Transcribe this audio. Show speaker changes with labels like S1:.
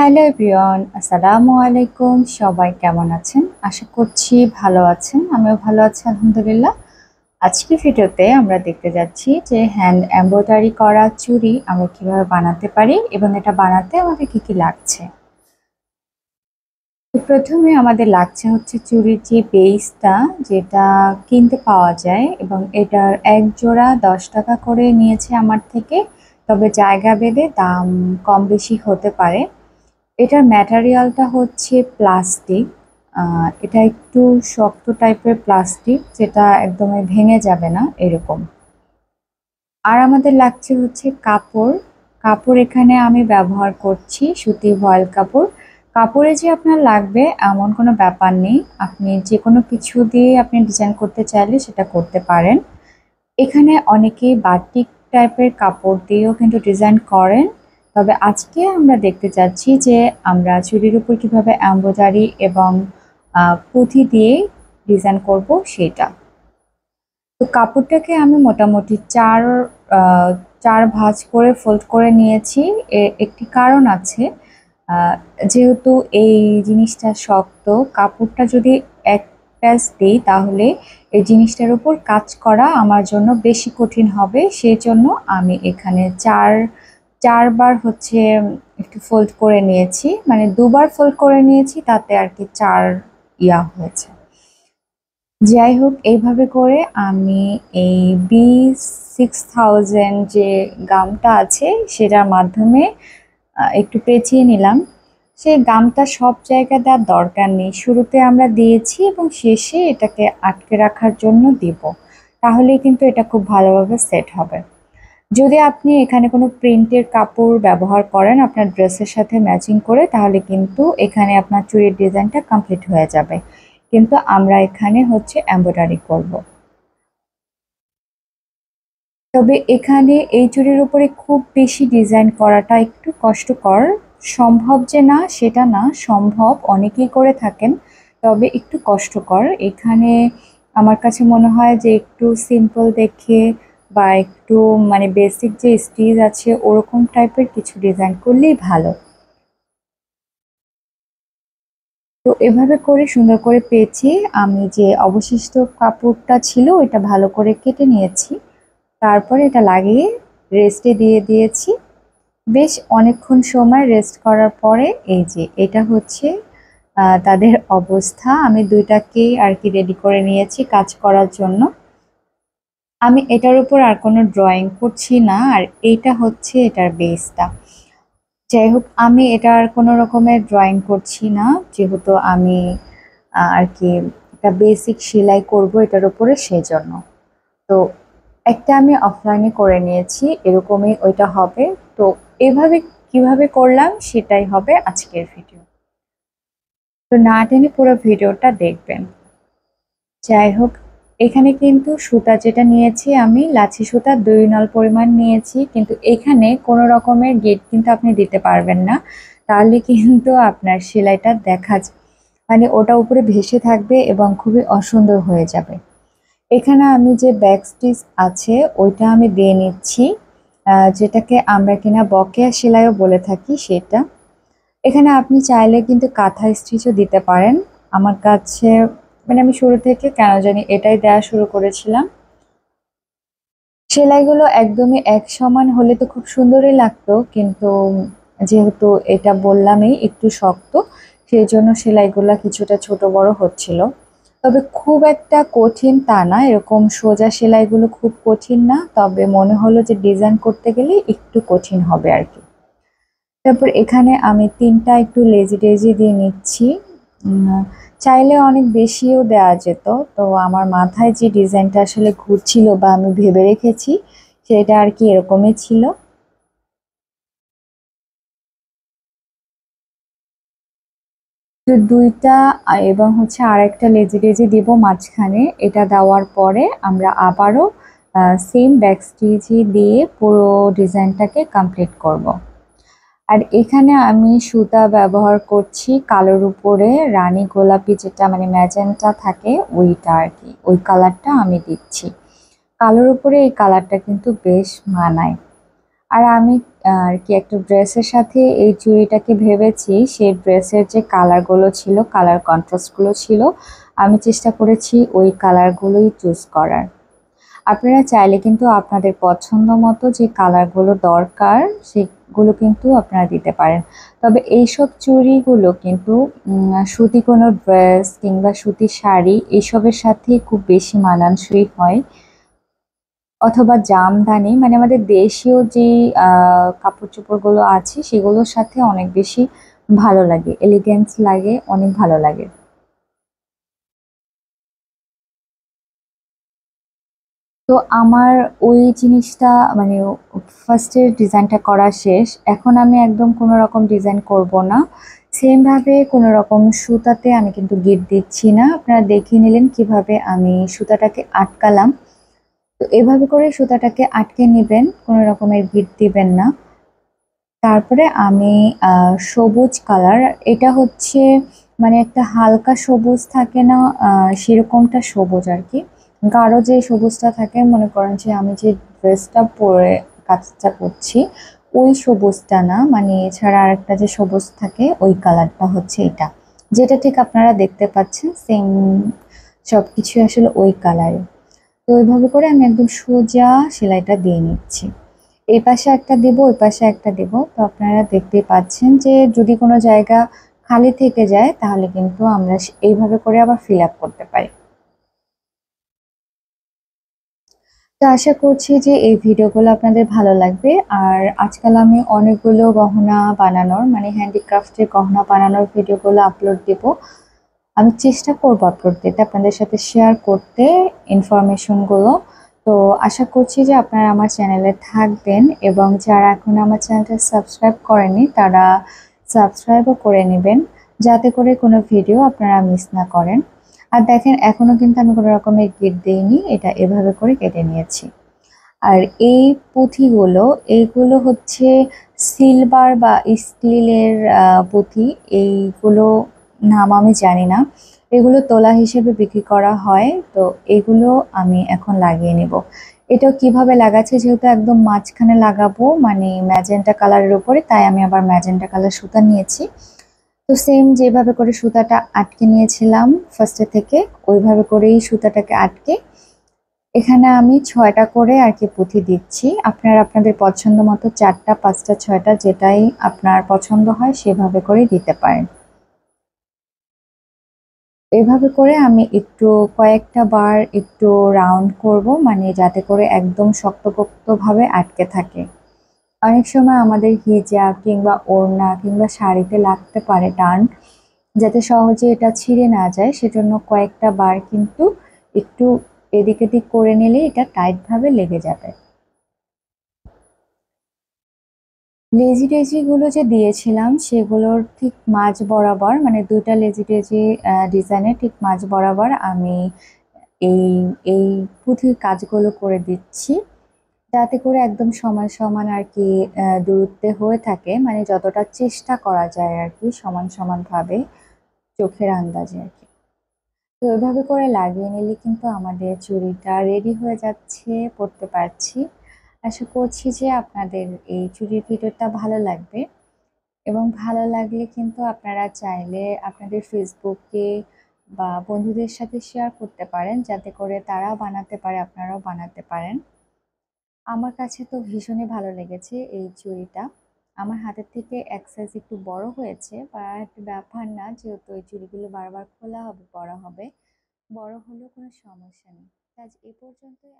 S1: Hello everyone, আসসালামু আলাইকুম। সবাই কেমন আছেন? আশা করছি ভালো আছেন। আমিও ভালো আছি আলহামদুলিল্লাহ। আজকের ভিডিওতে আমরা দেখতে যাচ্ছি যে হ্যান্ড এমব্রয়ডারি করা চুড়ি আমরা কিভাবে বানাতে পারি এবং এটা বানাতে আমাদের কি কি লাগছে। তো প্রথমে আমাদের লাগছে হচ্ছে চুড়ির যে বেসটা, যেটা কিনতে পাওয়া যায় এবং এটার এক জোড়া 10 টাকা করে নিয়েছে আমার থেকে। তবে জায়গা ভেদে দাম কম বেশি হতে পারে। এটার ম্যাটেরিয়ালটা হচ্ছে প্লাস্টিক। এটা একটু শক্ত টাইপের প্লাস্টিক, যেটা একদমই ভেঙে যাবে না এরকম। আর আমাদের লাগছে হচ্ছে কাপড়। কাপড় এখানে আমি ব্যবহার করছি সুতি ভয়েল কাপড়। কাপড়ে যে আপনার লাগবে এমন কোনো ব্যাপার নেই, আপনি যে কোনো কিছু দিয়ে আপনি ডিজাইন করতে চাইলে সেটা করতে পারেন। এখানে অনেকেই বাটিক টাইপের কাপড় দিয়েও কিন্তু ডিজাইন করেন। তবে আজকে আমরা দেখতে চাচ্ছি যে আমরা চুড়ির উপর কিভাবে এমব্রয়ডারি এবং পুঁথি দিয়ে ডিজাইন করব সেটা। তো কাপড়টাকে আমি মোটামুটি চার ভাঁজ করে ফোল্ড করে নিয়েছি। একটি কারণ আছে। আহ, যেহেতু এই জিনিসটা শক্ত, কাপড়টা যদি এক প্যাচ দিই তাহলে এই জিনিসটার উপর কাজ করা আমার জন্য বেশি কঠিন হবে। সেই জন্য আমি এখানে চারবার হচ্ছে একটু ফোল্ড করে নিয়েছি, মানে দুবার ফোল্ড করে নিয়েছি, তাতে আর কি চার হয়েছে। যাই হোক, এইভাবে করে আমি এই B6000 যে গামটা আছে সেটার মাধ্যমে একটু পেঁচিয়ে নিলাম। সেই গামটা সব জায়গায় দেওয়ার দরকার নেই, শুরুতে আমরা দিয়েছি এবং শেষে এটাকে আটকে রাখার জন্য দিব। তাহলে কিন্তু এটা খুব ভালোভাবে সেট হবে। যদি আপনি এখানে কোনো প্রিন্টের কাপড় ব্যবহার করেন আপনার ড্রেসের সাথে ম্যাচিং করে, তাহলে কিন্তু এখানে আপনার চুড়ির ডিজাইনটা কমপ্লিট হয়ে যাবে। কিন্তু আমরা এখানে হচ্ছে এমব্রয়ডারি করব। তবে এখানে এই চুড়ির উপরে খুব বেশি ডিজাইন করাটা একটু কষ্টকর। সম্ভব যে না সেটা না, সম্ভব, অনেকেই করে থাকেন, তবে একটু কষ্টকর। এখানে আমার কাছে মনে হয় যে একটু সিম্পল দেখে বা একটু মানে বেসিক যে স্টিচ আছে ওরকম টাইপের কিছু ডিজাইন করলেই ভালো। তো এভাবে করে সুন্দর করে পেয়েছি। আমি যে অবশিষ্ট কাপড়টা ছিল ওইটা ভালো করে কেটে নিয়েছি, তারপরে এটা লাগিয়ে রেস্টে দিয়ে দিয়েছি। বেশ অনেকক্ষণ সময় রেস্ট করার পরে এই যে এটা হচ্ছে তাদের অবস্থা। আমি দুইটাকেই আর কি রেডি করে নিয়েছি কাজ করার জন্য। আমি এটার উপর আর কোনো ড্রয়িং করছি না, আর এইটা হচ্ছে এটার বেসটা। যাই হোক, আমি এটার কোনো রকমের ড্রয়িং করছি না, যেহেতু আমি আর কি একটা বেসিক সেলাই করব এটার উপরে, সেজন্য। তো একটা আমি অফলাইনে করে নিয়েছি, এরকমই ওইটা হবে। তো এভাবে কিভাবে করলাম সেটাই হবে আজকের ভিডিও। তো না টেনে পুরো ভিডিওটা দেখবেন। যাই হোক, এখানে কিন্তু সুতা যেটা নিয়েছি আমি লাছি সুতা 2 নল পরিমাণ নিয়েছি, কিন্তু এখানে কোনো রকমের গেট কিন্তু আপনি দিতে পারবেন না, তাহলে কিন্তু আপনার সেলাইটা মানে ওটা উপরে ভেসে থাকবে এবং খুবই অসুন্দর হয়ে যাবে। এখানে আমি যে ব্যাক স্টিচ আছে ওইটা আমি দিয়ে নিচ্ছি, যেটাকে আমরা কিনা বকেয়া সেলাইও বলে থাকি সেটা। এখানে আপনি চাইলে কিন্তু কাঁথা স্টিচও দিতে পারেন। আমার কাছে মানে আমি শুরু থেকে কেন জানি এটাই দেওয়া শুরু করেছিলাম। সেলাইগুলো একদমই এক সমান হলে তো খুব সুন্দরই লাগতো, কিন্তু যেহেতু এটা বললামই একটু শক্ত, সেই জন্য সেলাইগুলো কিছুটা ছোট বড় হচ্ছিল। তবে খুব একটা কঠিন তা না, এরকম সোজা সেলাইগুলো খুব কঠিন না, তবে মনে হলো যে ডিজাইন করতে গেলে একটু কঠিন হবে আর কি। তারপর এখানে আমি 3টা একটু লেজি ডেজি দিয়ে নিচ্ছি। চাইলে অনেক বেশিও দেওয়া যেত, তো আমার মাথায় যে ডিজাইনটা আসলে ঘুরছিল বা আমি ভেবে রেখেছি সেটা আর কি এরকমই ছিল। তো 2টা এবং হচ্ছে আরেকটা লেজি ডেজি দিব মাঝখানে। এটা দেওয়ার পরে আমরা আবারও সেম ব্যাক স্টিচই দিয়ে পুরো ডিজাইনটাকে কমপ্লিট করব। আর এখানে আমি সুতা ব্যবহার করছি কালোর উপরে রানী গোলাপি, যেটা মানে ম্যাজেন্টা থাকে ওইটা আর কি, ওই কালারটা আমি দিচ্ছি। কালোর উপরে এই কালারটা কিন্তু বেশ মানায়। আর আমি আর কি একটা ড্রেসের সাথে এই চুড়িটাকে ভেবেছি, সেই ড্রেসের যে কালারগুলো ছিল, কালার কন্ট্রাস্টগুলো ছিল, আমি চেষ্টা করেছি ওই কালারগুলোই চুজ করার। আপনারা চাইলে কিন্তু আপনাদের পছন্দ মতো যে কালারগুলো দরকার সেগুলো কিন্তু আপনারা দিতে পারেন। তবে এইসব চুড়িগুলো কিন্তু সুতি কোনো ড্রেস কিংবা সুতির শাড়ি এইসবের সাথেই খুব বেশি মানানসই হয়, অথবা জামদানি মানে আমাদের দেশীয় যে কাপড় চোপড়গুলো আছে সেগুলোর সাথে অনেক বেশি ভালো লাগে, এলিগেন্স লাগে, অনেক ভালো লাগে। তো আমার ওই জিনিসটা মানে ফার্স্টের ডিজাইনটা করা শেষ, এখন আমি একদম কোনো রকম ডিজাইন করব না। সেম ভাবে কোনো রকম সুতাতে আমি কিন্তু গিট দিচ্ছি না, আপনারা দেখে নিলেন কিভাবে আমি সুতাটাকে আটকালাম। তো এভাবে করে সুতাটাকে আটকে নেবেন, কোনো রকমের গিট দিবেন না। তারপরে আমি সবুজ কালার, এটা হচ্ছে মানে একটা হালকা সবুজ থাকে না, সেরকমটা সবুজ আর কি। গাঢ় যে সবুজটা থাকে, মনে করেন যে আমি যে ড্রেসটা পরে কাজটা করছি ওই সবুজটা না, মানে এছাড়া আরেকটা যে সবুজ থাকে ওই কালারটা হচ্ছে এটা, যেটা ঠিক আপনারা দেখতে পাচ্ছেন সেম সবকিছু আসলে ওই কালারে। তো ওইভাবে করে আমি একদম সোজা সেলাইটা দিয়ে নিচ্ছি, এই পাশে একটা দেব ওই পাশে একটা দেব। তো আপনারা দেখতেই পাচ্ছেন যে যদি কোনো জায়গা খালি থেকে যায় তাহলে কিন্তু আমরা এইভাবে করে আবার ফিল আপ করতে পারি। তো আশা করছি যে এই ভিডিওগুলো আপনাদের ভালো লাগবে। আর আজকাল আমি অনেকগুলো গহনা বানানোর মানে হ্যান্ডিক্রাফটের গহনা বানানোর ভিডিওগুলো আপলোড দেব, আমি চেষ্টা করব আপলোড দিতে, আপনাদের সাথে শেয়ার করতে ইনফরমেশনগুলো। তো আশা করছি যে আপনারা আমার চ্যানেলে থাকবেন, এবং যারা এখন আমার চ্যানেলটা সাবস্ক্রাইব করেনি তারা সাবস্ক্রাইবও করে নেবেন, যাতে করে কোনো ভিডিও আপনারা মিস না করেন। আর দেখেন এখনো কিন্তু আমি কোনো রকমের গিট দিইনি, এটা এভাবে করে কেটে নিয়েছি। আর এই পুঁথিগুলো, এইগুলো হচ্ছে সিলভার বা স্টিলের পুঁথি, এইগুলো নাম আমি জানি না, এগুলো তোলা হিসেবে বিক্রি করা হয়। তো এগুলো আমি এখন লাগিয়ে নেব। এটাও কিভাবে লাগাচ্ছে, যেহেতু একদম মাঝখানে লাগাবো মানে ম্যাজেন্টা কালারের উপরে, তাই আমি আবার ম্যাজেন্টা কালার সুতা নিয়েছি। তো সেম যেভাবে করে সুতাটা আটকে নিয়েছিলাম ফার্স্টে থেকে, ওইভাবে করেই সুতাটাকে আটকে এখানে আমি ৬টা করে আর কি পুঁথি দিচ্ছি। আপনারা আপনাদের পছন্দ মতো ৪টা ৫টা ৬টা যেটাই আপনার পছন্দ হয় সেভাবে করেই দিতে পারেন। এভাবে করে আমি একটু কয়েকটা বার একটু রাউন্ড করব, মানে যাতে করে একদম শক্তপোক্তভাবে আটকে থাকে। অনেক সময় আমাদের হিজাব কিংবা ওড়না কিংবা শাড়িতে লাগতে পারে টান, যাতে সহজে এটা ছিঁড়ে না যায় সেজন্য কয়েকটা বার কিন্তু একটু এদিক এদিক করে নিলে এটা টাইটভাবে লেগে যাবে। লেজি ডেজি গুলো যে দিয়েছিলাম সেগুলোর ঠিক মাঝ বরাবর, মানে দুইটা লেজি ডেজি ডিজাইনের ঠিক মাঝ বরাবর আমি এই এই পুঁথির কাজগুলো করে দিচ্ছি, যাতে করে একদম সমান সমান আর কি দূরত্বে হয়ে থাকে, মানে যতটা চেষ্টা করা যায় আর কি সমান সমান ভাবে চোখের আন্দাজে আর কি। তো এভাবে করে লাগিয়ে নিলে কিন্তু আমাদের চুড়িটা রেডি হয়ে যাচ্ছে, পরতে পারছি। আশা করছি যে আপনাদের এই চুড়ির ভিডিওটা ভালো লাগবে, এবং ভালো লাগলে কিন্তু আপনারা চাইলে আপনাদের ফেসবুকে বা বন্ধুদের সাথে শেয়ার করতে পারেন, যাতে করে তারাও বানাতে পারে, আপনারাও বানাতে পারেন। আমার কাছে তো ভীষণই ভালো লেগেছে এই চুড়িটা। আমার হাতের থেকে এক সাইজ একটু বড় হয়েছে, বা একটা ব্যাপার না, যেহেতু এই চুড়িগুলো বারবার খোলা হবে, পরা হবে, বড় হলেও কোনো সমস্যা নেই। আজ এ পর্যন্তই।